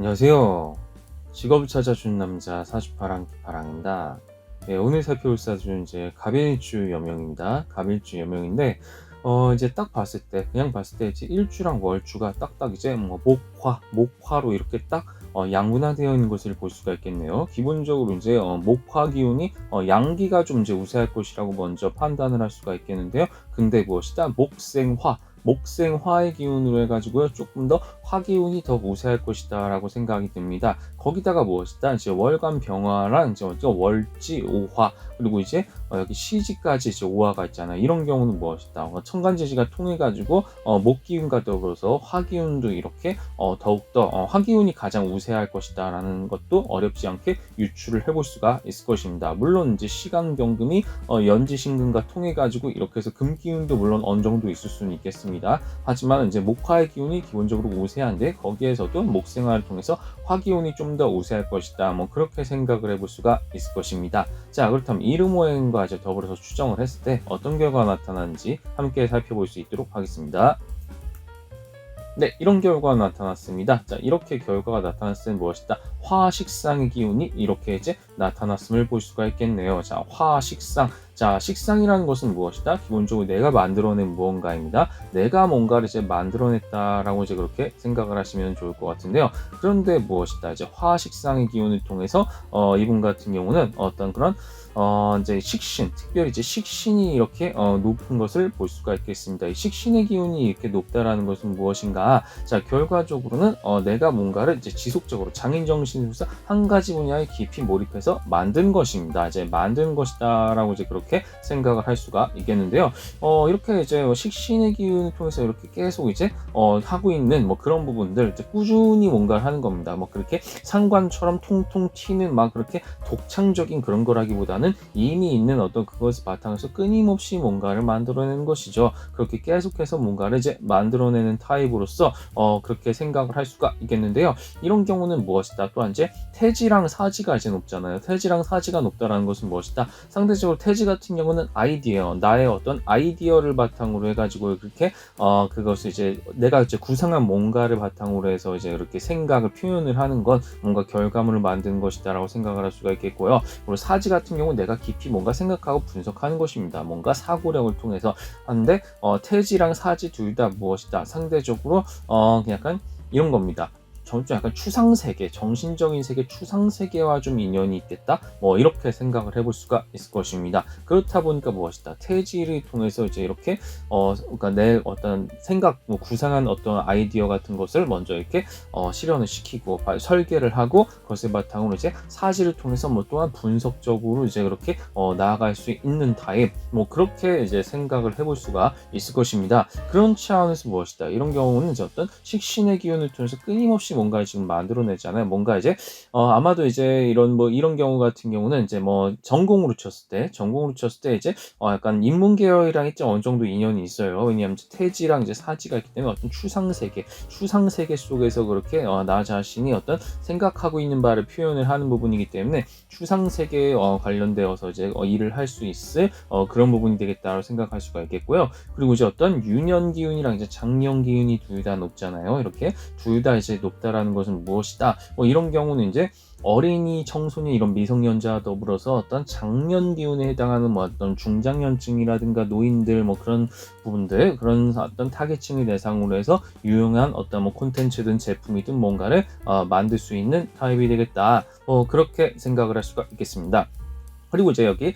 안녕하세요. 직업을 찾아준 남자 사주파랑 기파랑입니다. 네, 오늘 살펴볼 사주는 이제 갑일주 여명입니다. 갑일주 여명인데, 이제 딱 봤을 때, 그냥 봤을 때 이제 일주랑 월주가 딱딱 이제 뭐 목화로 이렇게 딱 양분화되어 있는 것을 볼 수가 있겠네요. 기본적으로 이제 목화 기운이 양기가 좀 이제 우세할 것이라고 먼저 판단을 할 수가 있겠는데요. 근데 무엇이다? 목생화의 기운으로 해가지고요, 조금 더 화기운이 더 우세할 것이다 라고 생각이 듭니다. 거기다가 무엇이다? 이제 월간 병화랑 이제 월지 오화, 그리고 이제 여기 시지까지 이제 오화가 있잖아요. 이런 경우는 무엇이다? 천간지지가 통해가지고 목기운과 더불어서 화기운도 이렇게 더욱더 화기운이 가장 우세할 것이다 라는 것도 어렵지 않게 유추를 해볼 수가 있을 것입니다. 물론 이제 시간경금이 연지신금과 통해가지고 이렇게 해서 금기운도 물론 어느 정도 있을 수는 있겠습니다. 하지만 이제 목화의 기운이 기본적으로 우세한데, 거기에서도 목생화를 통해서 화기운이 좀 더 우세할 것이다, 뭐 그렇게 생각을 해볼 수가 있을 것입니다. 자, 그렇다면 이름오행과 이제 더불어서 추정을 했을 때 어떤 결과가 나타나는지 함께 살펴볼 수 있도록 하겠습니다. 네, 이런 결과가 나타났습니다. 자, 이렇게 결과가 나타났을 때는 무엇이다? 화식상의 기운이 이렇게 이제 나타났음을 볼 수가 있겠네요. 자, 화식상. 자, 식상이라는 것은 무엇이다? 기본적으로 내가 만들어낸 무언가입니다. 내가 뭔가를 이제 만들어냈다라고 이제 그렇게 생각을 하시면 좋을 것 같은데요. 그런데 무엇이다? 이제 화식상의 기운을 통해서 이분 같은 경우는 어떤 그런 이제 식신, 특별히 이제 식신이 이렇게 높은 것을 볼 수가 있겠습니다. 이 식신의 기운이 이렇게 높다라는 것은 무엇인가? 자, 결과적으로는 내가 뭔가를 이제 지속적으로 장인 정신으로서 한 가지 분야에 깊이 몰입해서 만든 것입니다. 이제 만든 것이다라고 이제 그렇게 생각을 할 수가 있겠는데요. 이렇게 이제 식신의 기운을 통해서 이렇게 계속 이제 하고 있는 뭐 그런 부분들, 이제 꾸준히 뭔가를 하는 겁니다. 뭐 그렇게 상관처럼 통통 튀는 막 그렇게 독창적인 그런 거라기보다는 이미 있는 어떤 그것을 바탕으로 해서 끊임없이 뭔가를 만들어내는 것이죠. 그렇게 계속해서 뭔가를 이제 만들어내는 타입으로서 그렇게 생각을 할 수가 있겠는데요. 이런 경우는 무엇이다? 또한 이제 태지랑 사지가 이제 높잖아요. 태지랑 사지가 높다라는 것은 무엇이다? 상대적으로 태지 같은 경우는 아이디어, 나의 어떤 아이디어를 바탕으로 해가지고 그렇게 그것을 이제 내가 이제 구상한 뭔가를 바탕으로 해서 이제 이렇게 생각을 표현을 하는 건 뭔가 결과물을 만드는 것이다라고 생각을 할 수가 있겠고요. 그리고 사지 같은 경우는 내가 깊이 뭔가 생각하고 분석하는 것입니다. 뭔가 사고력을 통해서 하는데, 태지랑 사지 둘 다 무엇이다? 상대적으로 약간 이런 겁니다. 좀 약간 추상세계, 정신적인 세계, 추상세계와 좀 인연이 있겠다, 뭐 이렇게 생각을 해볼 수가 있을 것입니다. 그렇다 보니까 무엇이다? 태지를 통해서 이제 이렇게 그러니까 내 어떤 생각, 뭐 구상한 어떤 아이디어 같은 것을 먼저 이렇게 실현을 시키고 설계를 하고, 그것을 바탕으로 이제 사지를 통해서 뭐 또한 분석적으로 이제 그렇게 나아갈 수 있는 타입, 뭐 그렇게 이제 생각을 해볼 수가 있을 것입니다. 그런 차원에서 무엇이다? 이런 경우는 이제 어떤 식신의 기운을 통해서 끊임없이 뭔가를 지금 만들어내잖아요. 뭔가 이제 아마도 이제 이런 경우 같은 경우는 이제 뭐 전공으로 쳤을 때 이제 약간 인문 계열이랑 이제 어느 정도 인연이 있어요. 왜냐하면 태지랑 이제 사지가 있기 때문에 어떤 추상 세계 속에서 그렇게 나 자신이 어떤 생각하고 있는 바를 표현을 하는 부분이기 때문에 추상 세계에 관련되어서 이제 일을 할 수 있을 그런 부분이 되겠다고 생각할 수가 있겠고요. 그리고 이제 어떤 유년 기운이랑 이제 장년 기운이 둘 다 높잖아요. 이렇게 둘 다 이제 높다라는 것은 무엇이다? 뭐 이런 경우는 이제 어린이, 청소년, 이런 미성년자와 더불어서 어떤 장년 기운에 해당하는 뭐 어떤 중장년층이라든가 노인들, 뭐 그런 부분들, 그런 어떤 타겟층을 대상으로 해서 유용한 어떤 뭐 콘텐츠든 제품이든 뭔가를 만들 수 있는 타입이 되겠다, 그렇게 생각을 할 수가 있겠습니다. 그리고 이제 여기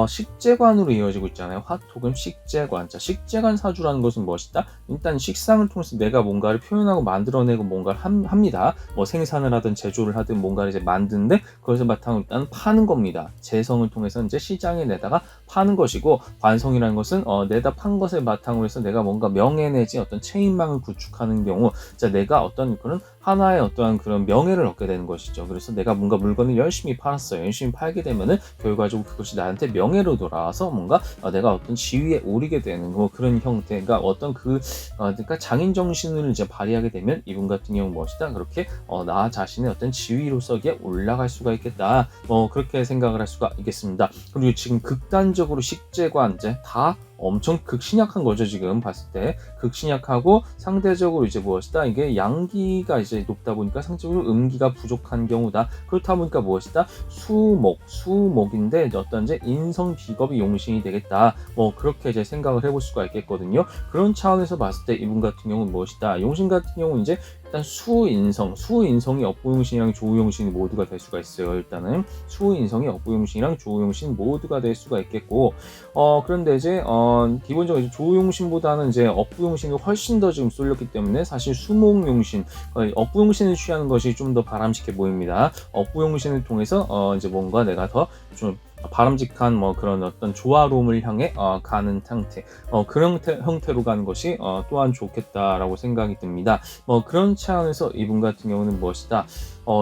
식재관으로 이어지고 있잖아요. 화토금 식재관. 자, 식재관 사주라는 것은 무엇이다? 일단 식상을 통해서 내가 뭔가를 표현하고 만들어내고 뭔가를 합니다. 뭐 생산을 하든 제조를 하든 뭔가를 이제 만드는데, 그것을 바탕으로 일단 파는 겁니다. 재성을 통해서 이제 시장에 내다가 파는 것이고, 관성이라는 것은 내다 판 것을 바탕으로 해서 내가 뭔가 명예 내지 어떤 체인망을 구축하는 경우, 자, 내가 어떤 그런 하나의 어떠한 그런 명예를 얻게 되는 것이죠. 그래서 내가 뭔가 물건을 열심히 팔았어요. 열심히 팔게 되면은 결과적으로 그것이 나한테 명예로 돌아와서 뭔가 내가 어떤 지위에 오르게 되는 뭐 그런 형태가 어떤 그러니까 장인 정신을 이제 발휘하게 되면 이분 같은 경우 무엇이다? 그렇게 나 자신의 어떤 지위로서에 올라갈 수가 있겠다. 그렇게 생각을 할 수가 있겠습니다. 그리고 지금 극단적으로 식재관 이제 다 엄청 극신약한 거죠. 지금 봤을 때 극신약하고 상대적으로 이제 무엇이다, 이게 양기가 이제 높다 보니까 상대적으로 음기가 부족한 경우다. 그렇다 보니까 무엇이다, 수목인데 어떤 이제 인성 비겁이 용신이 되겠다. 뭐 그렇게 이제 생각을 해볼 수가 있겠거든요. 그런 차원에서 봤을 때 이분 같은 경우는 무엇이다, 용신 같은 경우는 이제 일단 수인성이 업부용신이랑 조우용신이 모두가 될 수가 있어요. 일단은 수인성이 업부용신이랑 조우용신 모두가 될 수가 있겠고, 그런데 이제 기본적으로 이제 조우용신보다는 이제 업부용신이 훨씬 더 지금 쏠렸기 때문에 사실 수목용신, 업부용신을 취하는 것이 좀 더 바람직해 보입니다. 업부용신을 통해서 이제 뭔가 내가 더 좀 바람직한 뭐 그런 어떤 조화로움을 향해 가는 형태, 그런 형태로 가는 것이 또한 좋겠다라고 생각이 듭니다. 뭐 그런 차원에서 이분 같은 경우는 무엇이다,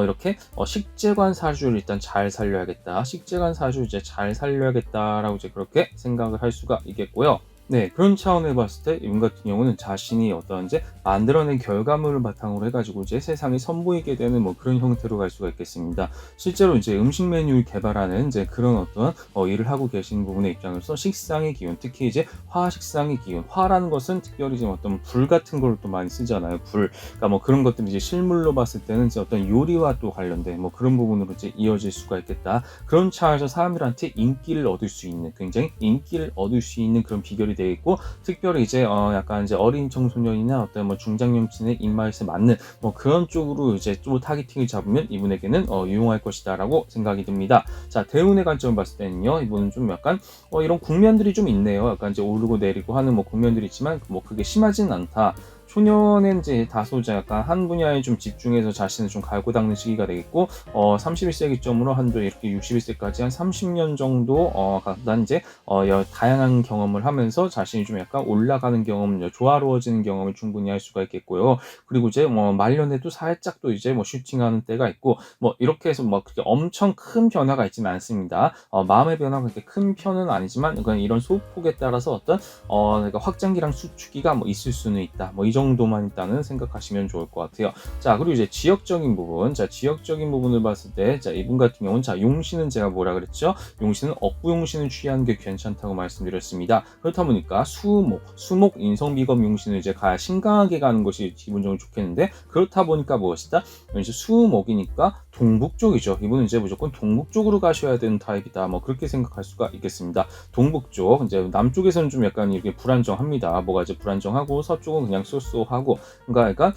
이렇게 식재관 사주를 일단 잘 살려야겠다. 식재관 사주 이제 잘 살려야겠다라고 이제 그렇게 생각을 할 수가 있겠고요. 네, 그런 차원을 봤을 때 이분 같은 경우는 자신이 어떤 이제 만들어낸 결과물을 바탕으로 해가지고 이제 세상에 선보이게 되는 뭐 그런 형태로 갈 수가 있겠습니다. 실제로 이제 음식 메뉴를 개발하는 이제 그런 어떤 일을 하고 계신 부분의 입장에서 식상의 기운, 특히 이제 화식상의 기운, 화라는 것은 특별히 지금 어떤 불 같은 걸 또 많이 쓰잖아요. 불, 그러니까 뭐 그런 것들이 이제 실물로 봤을 때는 이제 어떤 요리와 또 관련된 뭐 그런 부분으로 이제 이어질 수가 있겠다. 그런 차원에서 사람들한테 인기를 얻을 수 있는, 굉장히 인기를 얻을 수 있는 그런 비결이 되어 있고, 특별히 이제 약간 이제 어린 청소년이나 어떤 뭐 중장년층의 입맛에 맞는 뭐 그런 쪽으로 이제 또 타겟팅을 잡으면 이분에게는 유용할 것이다라고 생각이 듭니다. 자, 대운의 관점을 봤을 때는요, 이분은 좀 약간 이런 국면들이 좀 있네요. 약간 이제 오르고 내리고 하는 뭐 국면들이 있지만 뭐 그게 심하진 않다. 초년엔 이제 다소 약간 한 분야에 좀 집중해서 자신을 좀 갈고 닦는 시기가 되겠고, 31세 기점으로 한도 이렇게 61세까지 한 30년 정도 난 이제 다양한 경험을 하면서 자신이 좀 약간 올라가는 경험, 조화로워지는 경험을 충분히 할 수가 있겠고요. 그리고 이제 뭐 말년에도 살짝 또 이제 뭐 슈팅하는 때가 있고, 뭐 이렇게 해서 뭐 그렇게 엄청 큰 변화가 있지는 않습니다. 마음의 변화가 그렇게 큰 편은 아니지만 그냥 이런 소폭에 따라서 어떤 그러니까 확장기랑 수축기가 뭐 있을 수는 있다. 뭐 이 정도만 일단은 생각하시면 좋을 것 같아요. 자, 그리고 이제 지역적인 부분, 지역적인 부분을 봤을 때, 이분 같은 경우는 용신은 제가 뭐라 그랬죠? 용신은 업부용신을 취하는 게 괜찮다고 말씀드렸습니다. 그렇다 보니까 수목 인성비검 용신을 이제 신강하게 가는 것이 기본적으로 좋겠는데, 그렇다 보니까 무엇이다? 이제 수목이니까 동북쪽이죠. 이분은 이제 무조건 동북쪽으로 가셔야 되는 타입이다. 뭐 그렇게 생각할 수가 있겠습니다. 동북쪽, 이제 남쪽에서는 좀 약간 이렇게 불안정합니다. 뭐가 이제 불안정하고 서쪽은 그냥 쏘쏘하고, 그러니까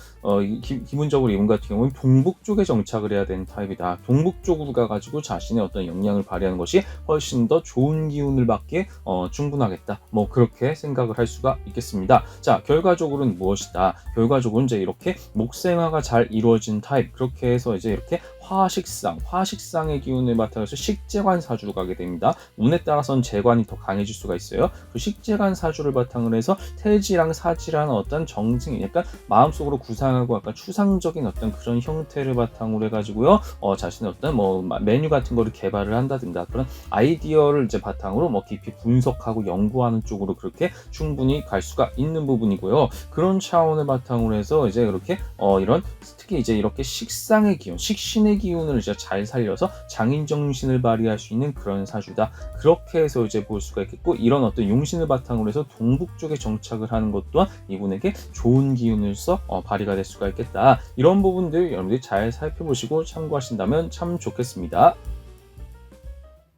기본적으로 이분 같은 경우는 동북쪽에 정착을 해야 되는 타입이다. 동북쪽으로 가가지고 자신의 어떤 역량을 발휘하는 것이 훨씬 더 좋은 기운을 받기에 충분하겠다. 뭐 그렇게 생각을 할 수가 있겠습니다. 자, 결과적으로는 무엇이다? 결과적으로 이제 이렇게 목생화가 잘 이루어진 타입, 그렇게 해서 이제 이렇게 화식상의 기운을 바탕으로 식재관 사주로 가게 됩니다. 운에 따라서는 재관이 더 강해질 수가 있어요. 그 식재관 사주를 바탕으로 해서 태지랑 사지라는 어떤 정승, 약간 마음속으로 구상하고 약간 추상적인 어떤 그런 형태를 바탕으로 해가지고요, 자신의 어떤 뭐 메뉴 같은 거를 개발을 한다든가 그런 아이디어를 이제 바탕으로 뭐 깊이 분석하고 연구하는 쪽으로 그렇게 충분히 갈 수가 있는 부분이고요. 그런 차원을 바탕으로 해서 이제 그렇게 이런 특히 이제 이렇게 식상의 기운, 식신의 기운을 이제 잘 살려서 장인 정신을 발휘할 수 있는 그런 사주다. 그렇게 해서 이제 볼 수가 있겠고, 이런 어떤 용신을 바탕으로 해서 동북쪽에 정착을 하는 것 또한 이분에게 좋은 기운으로서 발휘가 될 수가 있겠다. 이런 부분들 여러분들이 잘 살펴보시고 참고하신다면 참 좋겠습니다.